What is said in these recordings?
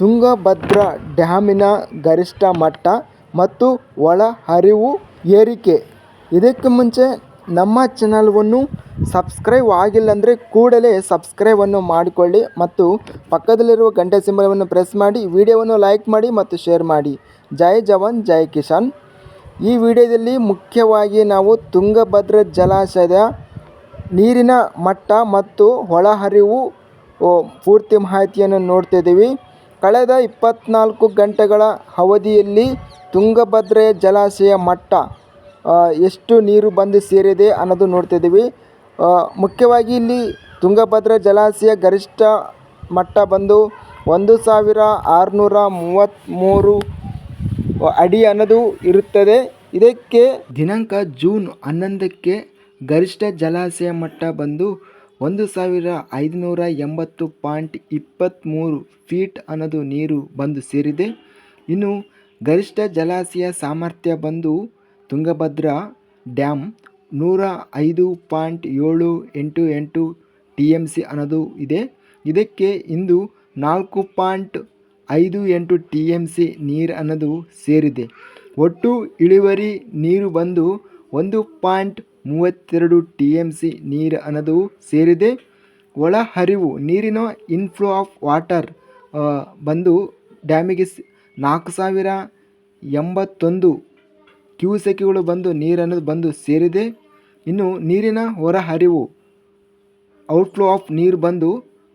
ತುಂಗಭದ್ರಾ ಡ್ಯಾಮಿನ ಗರಿಷ್ಠ ಮಟ್ಟ ಮತ್ತು ಒಳಹರಿವು ಏರಿಕೆ. ಇದಕ್ಕೆ ಮುಂಚೆ ನಮ್ಮ ಚಾನಲನ್ನು ಸಬ್ಸ್ಕ್ರೈಬ್ ಆಗಿಲ್ಲ ಕೂಡಲೇ ಸಬ್ಸ್ಕ್ರೈಬನ್ನು ಮಾಡಿಕೊಳ್ಳಿ ಮತ್ತು ಪಕ್ಕದಲ್ಲಿರುವ ಗಂಟೆ ಸಿಂಬಲವನ್ನು ಪ್ರೆಸ್ ಮಾಡಿ ವಿಡಿಯೋವನ್ನು ಲೈಕ್ ಮಾಡಿ ಮತ್ತು ಶೇರ್ ಮಾಡಿ. ಜೈ ಜವಾನ್ ಜೈ ಕಿಸಾನ್. ಈ ವಿಡಿಯೋದಲ್ಲಿ ಮುಖ್ಯವಾಗಿ ನಾವು ತುಂಗಭದ್ರಾ ಜಲಾಶಯದ ನೀರಿನ ಮಟ್ಟ ಮತ್ತು ಒಳಹರಿವು ಪೂರ್ತಿ ಮಾಹಿತಿಯನ್ನು ನೋಡ್ತಿದ್ದೀವಿ. ಕಳೆದ 24 ಗಂಟೆಗಳ ಅವಧಿಯಲ್ಲಿ ತುಂಗಭದ್ರಾ ಜಲಾಶಯ ಮಟ್ಟ ಎಷ್ಟು ನೀರು ಬಂದು ಸೇರಿದೆ ಅನ್ನೋದು ನೋಡ್ತಿದ್ದೀವಿ. ಮುಖ್ಯವಾಗಿ ಇಲ್ಲಿ ತುಂಗಭದ್ರಾ ಜಲಾಶಯ ಗರಿಷ್ಠ ಮಟ್ಟ ಬಂದು 1633 ಅಡಿ ಅನ್ನೋದು ಇರುತ್ತದೆ. ಇದಕ್ಕೆ ದಿನಾಂಕ ಜೂನ್ 11ಕ್ಕೆ ಗರಿಷ್ಠ ಜಲಾಶಯ ಮಟ್ಟ ಬಂದು 1580.23 ಫೀಟ್ ಅನ್ನೋದು ನೀರು ಬಂದು ಸೇರಿದೆ. ಇನ್ನು ಗರಿಷ್ಠ ಜಲಾಶಯ ಸಾಮರ್ಥ್ಯ ಬಂದು ತುಂಗಭದ್ರಾ ಡ್ಯಾಮ್ 105.788 TMC ಅನ್ನೋದು ಇದೆ. ಇದಕ್ಕೆ ಇಂದು 4.58 TMC ನೀರು ಅನ್ನೋದು ಸೇರಿದೆ. ಒಟ್ಟು ಇಳುವರಿ ನೀರು ಬಂದು 1.32 TMC ನೀರು ಅನ್ನೋದು ಸೇರಿದೆ. ಒಳಹರಿವು ನೀರಿನ ಇನ್ಫ್ಲೋ ಆಫ್ ವಾಟರ್ ಬಂದು ಡ್ಯಾಮಿಗೆ 4081 ಕ್ಯೂಸೆಕ್ಗಳು ಬಂದು ನೀರು ಅನ್ನೋದು ಬಂದು ಸೇರಿದೆ. ಇನ್ನು ನೀರಿನ ಹೊರಹರಿವು ಔಟ್ಫ್ಲೋ ಆಫ್ ನೀರು ಬಂದು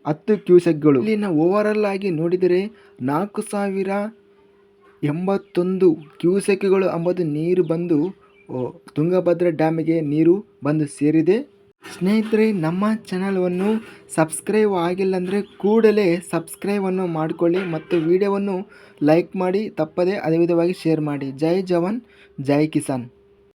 10 ಕ್ಯೂಸೆಕ್ಗಳು. ಇಲ್ಲಿನ ಓವರಾಲ್ ಆಗಿ ನೋಡಿದರೆ 4081 ಕ್ಯೂಸೆಕ್ಗಳು ಅಂಬುದು ನೀರು ಬಂದು ತುಂಗಭದ್ರಾ ಡ್ಯಾಮಿಗೆ ನೀರು ಬಂದು ಸೇರಿದೆ. ಸ್ನೇಹಿತರೆ, ನಮ್ಮ ಚಾನಲನ್ನು ಸಬ್ಸ್ಕ್ರೈಬ್ ಆಗಿಲ್ಲ ಕೂಡಲೇ ಸಬ್ಸ್ಕ್ರೈಬನ್ನು ಮಾಡಿಕೊಳ್ಳಿ ಮತ್ತು ವಿಡಿಯೋವನ್ನು ಲೈಕ್ ಮಾಡಿ, ತಪ್ಪದೇ ಅದೇ ವಿಧವಾಗಿ ಶೇರ್ ಮಾಡಿ. ಜೈ ಜವಾನ್ ಜೈ ಕಿಸಾನ್.